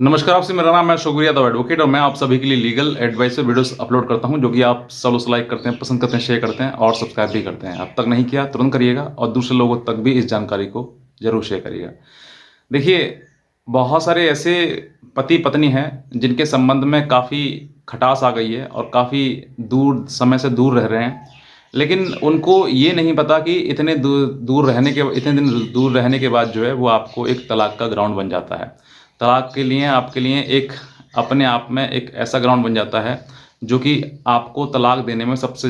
नमस्कार, आपसे मेरा नाम है शुक्रिया द एडवोकेट और मैं आप सभी के लिए लीगल एडवाइस वीडियोस अपलोड करता हूं, जो कि आप सब लोग लाइक करते हैं, पसंद करते हैं, शेयर करते हैं और सब्सक्राइब भी करते हैं। अब तक नहीं किया तुरंत करिएगा और दूसरे लोगों तक भी इस जानकारी को जरूर शेयर करिएगा। देखिए, बहुत सारे ऐसे पति पत्नी हैं जिनके संबंध में काफ़ी खटास आ गई है और काफ़ी दूर समय से दूर रह रहे हैं, लेकिन उनको ये नहीं पता कि इतने दिन दूर रहने के बाद जो है वो आपको एक तलाक का ग्राउंड बन जाता है। तलाक के लिए आपके लिए एक अपने आप में एक ऐसा ग्राउंड बन जाता है जो कि आपको तलाक लेने में सबसे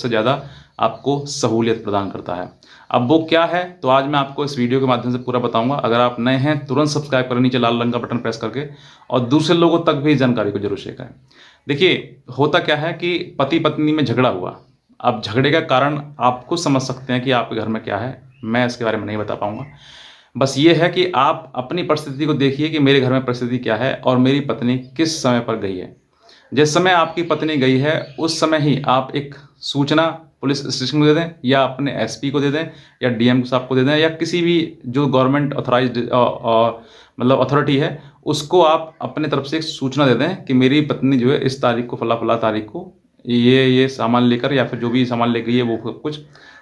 ज़्यादा आपको सहूलियत प्रदान करता है। अब वो क्या है, तो आज मैं आपको इस वीडियो के माध्यम से पूरा बताऊंगा। अगर आप नए हैं तुरंत सब्सक्राइब करें नीचे लाल रंग का बटन प्रेस करके और दूसरे लोगों तक भी इस जानकारी को जरूर शेयर करें। देखिए, होता क्या है कि पति पत्नी में झगड़ा हुआ। अब झगड़े का कारण आप खुद समझ सकते हैं कि आपके घर में क्या है, मैं इसके बारे में नहीं बता पाऊंगा। बस ये है कि आप अपनी परिस्थिति को देखिए कि मेरे घर में परिस्थिति क्या है और मेरी पत्नी किस समय पर गई है। जिस समय आपकी पत्नी गई है उस समय ही आप एक सूचना पुलिस स्टेशन को दे दें या अपने एसपी को दे दें या डीएम साहब को दे दें या किसी भी जो गवर्नमेंट ऑथराइज्ड मतलब अथॉरिटी है उसको आप अपने तरफ से एक सूचना दे दें कि मेरी पत्नी जो है इस तारीख को फला फला तारीख को ये सामान लेकर या फिर जो भी सामान ले गई है वो कुछ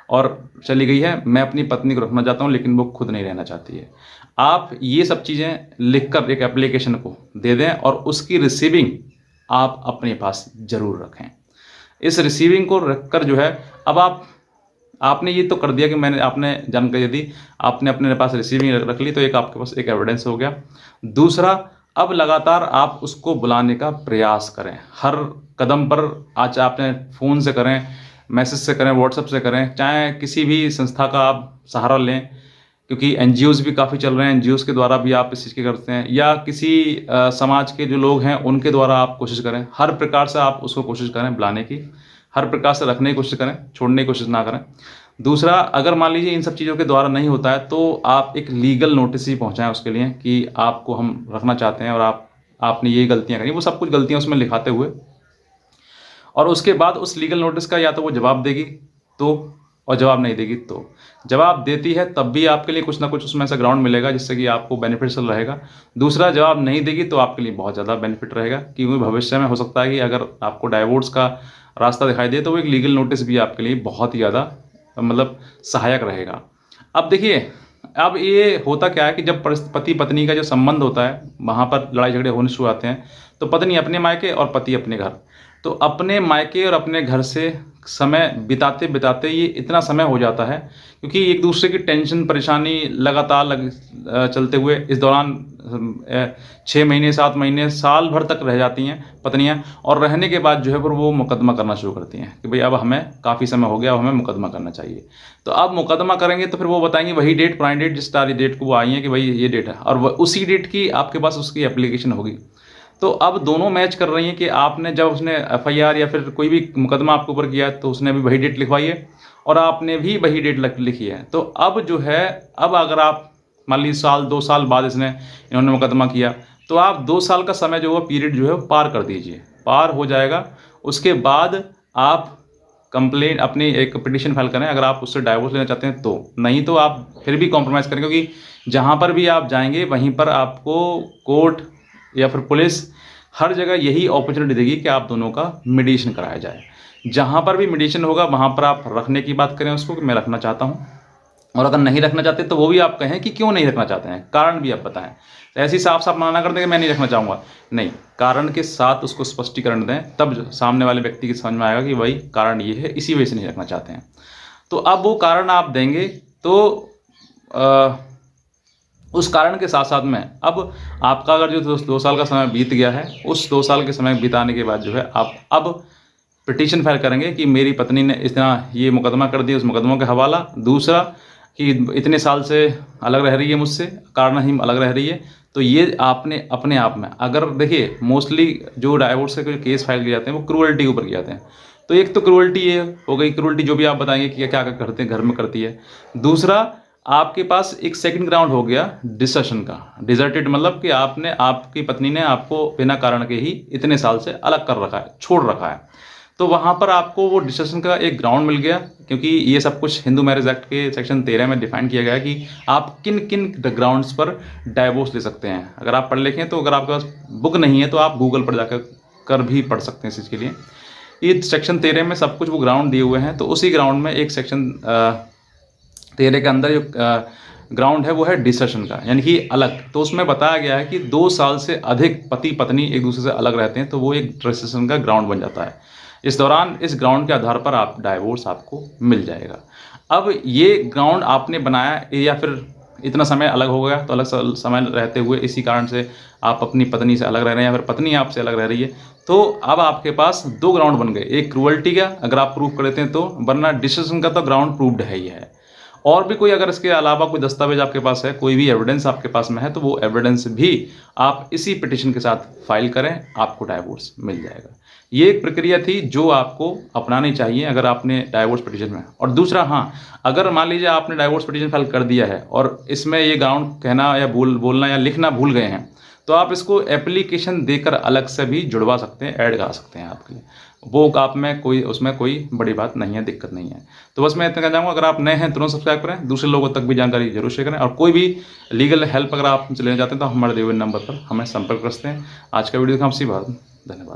और चली गई है। मैं अपनी पत्नी को रखना चाहता हूँ लेकिन वो खुद नहीं रहना चाहती है। आप ये सब चीज़ें लिखकर एक एप्लीकेशन को दे दें और उसकी रिसीविंग आप अपने पास ज़रूर रखें। इस रिसीविंग को रखकर जो है, अब आपने ये तो कर दिया कि आपने जानकारी दी, आपने अपने पास रिसीविंग रख ली, तो एक आपके पास एक एविडेंस हो गया। दूसरा, अब लगातार आप उसको बुलाने का प्रयास करें हर कदम पर। आज आपने फ़ोन से करें, मैसेज से करें, व्हाट्सएप से करें, चाहे किसी भी संस्था का आप सहारा लें, क्योंकि एनजीओज़ भी काफ़ी चल रहे हैं, एनजीओज़ के द्वारा भी आप इस चीज़ की करते हैं या किसी समाज के जो लोग हैं उनके द्वारा आप कोशिश करें। हर प्रकार से आप उसको कोशिश करें बुलाने की, हर प्रकार से रखने की कोशिश करें, छोड़ने की कोशिश ना करें। दूसरा, अगर मान लीजिए इन सब चीज़ों के द्वारा नहीं होता है तो आप एक लीगल नोटिस ही पहुँचाएँ उसके लिए कि आपको हम रखना चाहते हैं और आपने ये गलतियाँ करी, वो सब कुछ गलतियाँ उसमें लिखाते हुए, और उसके बाद उस लीगल नोटिस का या तो वो जवाब देगी तो, और जवाब नहीं देगी तो। जवाब देती है तब भी आपके लिए कुछ ना कुछ उसमें ऐसा ग्राउंड मिलेगा जिससे कि आपको बेनिफिशियल रहेगा। दूसरा, जवाब नहीं देगी तो आपके लिए बहुत ज़्यादा बेनिफिट रहेगा, क्योंकि भविष्य में हो सकता है कि अगर आपको डाइवोर्स का रास्ता दिखाई दे तो वो एक लीगल नोटिस भी आपके लिए बहुत ही ज़्यादा मतलब सहायक रहेगा। अब देखिए, अब ये होता क्या है कि जब पति पत्नी का जो संबंध होता है वहाँ पर लड़ाई झगड़े होने शुरू आते हैं, तो पत्नी अपने मायके और पति अपने घर। तो अपने मायके और अपने घर से समय बिताते बिताते ये इतना समय हो जाता है, क्योंकि एक दूसरे की टेंशन परेशानी लगातार चलते हुए इस दौरान 6 महीने 7 महीने साल भर तक रह जाती हैं पत्नियां, और रहने के बाद जो है फिर वो मुकदमा करना शुरू करती हैं कि भाई अब हमें काफ़ी समय हो गया, अब हमें मुकदमा करना चाहिए। तो अब मुकदमा करेंगे तो फिर वो बताएंगे वही डेट, पुरानी डेट, जिस तारीख डेट को वो आई है कि भाई ये डेट है, और उसी डेट की आपके पास उसकी एप्लीकेशन होगी। तो अब दोनों मैच कर रही हैं कि आपने जब उसने एफआईआर या फिर कोई भी मुकदमा आपके ऊपर किया है तो उसने भी वही डेट लिखवाई है और आपने भी वही डेट लिखी है। तो अब जो है, अब अगर आप मान लीजिए साल 2 साल बाद इन्होंने मुकदमा किया, तो आप 2 साल का समय जो है पीरियड जो है वो पार कर दीजिए, पार हो जाएगा। उसके बाद आप कंप्लेंट अपनी एक पिटीशन फाइल करें अगर आप उससे डाइवोर्स लेना चाहते हैं तो, नहीं तो आप फिर भी कॉम्प्रोमाइज़ करें, क्योंकि जहाँ पर भी आप जाएंगे वहीं पर आपको कोर्ट या फिर पुलिस हर जगह यही अपॉर्चुनिटी देगी कि आप दोनों का मीडिएशन कराया जाए। जहाँ पर भी मीडिएशन होगा वहाँ पर आप रखने की बात करें उसको कि मैं रखना चाहता हूँ, और अगर नहीं रखना चाहते तो वो भी आप कहें कि क्यों नहीं रखना चाहते हैं, कारण भी आप बताएं। तो ऐसी साफ साफ मना कर दें कि मैं नहीं रखना चाहूँगा, नहीं, कारण के साथ उसको स्पष्टीकरण दें, तब सामने वाले व्यक्ति की समझ में आएगा कि भाई कारण ये है, इसी वजह से नहीं रखना चाहते हैं। तो अब वो कारण आप देंगे तो उस कारण के साथ साथ में अब आपका अगर जो 2 साल का समय बीत गया है, उस 2 साल के समय बिताने के बाद जो है आप अब पिटीशन फाइल करेंगे कि मेरी पत्नी ने इतना ये मुकदमा कर दिया, उस मुकदमों का हवाला। दूसरा कि इतने साल से अलग रह रही है मुझसे, कारणहीन अलग रह रही है। तो ये आपने अपने आप में, अगर देखिए मोस्टली जो डाइवोर्स के जो केस फाइल किए जाते हैं वो क्रूअल्टी के ऊपर किए जाते हैं। तो एक तो क्रूअल्टी ये हो गई, क्रूअल्टी जो भी आप बताएंगे कि क्या क्या करते हैं घर में करती है। दूसरा, आपके पास एक सेकंड ग्राउंड हो गया डिसर्शन का, डिजर्टेड मतलब कि आपकी पत्नी ने आपको बिना कारण के ही इतने साल से अलग कर रखा है, छोड़ रखा है। तो वहाँ पर आपको वो डिस्कशन का एक ग्राउंड मिल गया, क्योंकि ये सब कुछ हिंदू मैरिज एक्ट के सेक्शन 13 में डिफाइन किया गया है कि आप किन किन ग्राउंड्स पर डाइवोर्स ले सकते हैं। अगर आप पढ़ लिखें तो, अगर आपके पास बुक नहीं है तो आप गूगल पर जाकर भी पढ़ सकते हैं इस चीज़ के लिए। ये सेक्शन 13 में सब कुछ वो ग्राउंड दिए हुए हैं। तो उसी ग्राउंड में एक सेक्शन 13 के अंदर जो ग्राउंड है वो है डिसेशन का, यानी कि अलग। तो उसमें बताया गया है कि 2 साल से अधिक पति पत्नी एक दूसरे से अलग रहते हैं तो वो एक डिसेशन का ग्राउंड बन जाता है। इस दौरान इस ग्राउंड के आधार पर आप डाइवोर्स आपको मिल जाएगा। अब ये ग्राउंड आपने बनाया या फिर इतना समय अलग हो गया, तो अलग समय रहते हुए इसी कारण से आप अपनी पत्नी से अलग रह रहे हैं या फिर पत्नी आपसे अलग रह रही है, तो अब आपके पास 2 ग्राउंड बन गए। एक क्रूअल्टी का अगर आप प्रूव कर लेते हैं तो, वरना डिसेशन का तो ग्राउंड प्रूव्ड है ही है। और भी कोई अगर इसके अलावा कोई दस्तावेज आपके पास है, कोई भी एविडेंस आपके पास में है, तो वो एविडेंस भी आप इसी पिटिशन के साथ फाइल करें, आपको डाइवोर्स मिल जाएगा। ये एक प्रक्रिया थी जो आपको अपनानी चाहिए अगर आपने डाइवोर्स पिटिशन में। और दूसरा, हाँ, अगर मान लीजिए आपने डाइवोर्स पिटिशन फाइल कर दिया है और इसमें ये ग्राउंड कहना या बोलना या लिखना भूल गए हैं, तो आप इसको एप्लीकेशन देकर अलग से भी जुड़वा सकते हैं, ऐड करा सकते हैं आपके लिए। वो आप में कोई, उसमें कोई बड़ी बात नहीं है, दिक्कत नहीं है। तो बस मैं इतना कहना चाहूँगा, अगर आप नए हैं तुरंत सब्सक्राइब करें, दूसरे लोगों तक भी जानकारी जरूर शेयर करें, और कोई भी लीगल हेल्प अगर आप लेना चाहते हैं तो हमारे दिए हुए नंबर पर हमें संपर्क कर सकते हैं। आज का वीडियो देखा, धन्यवाद।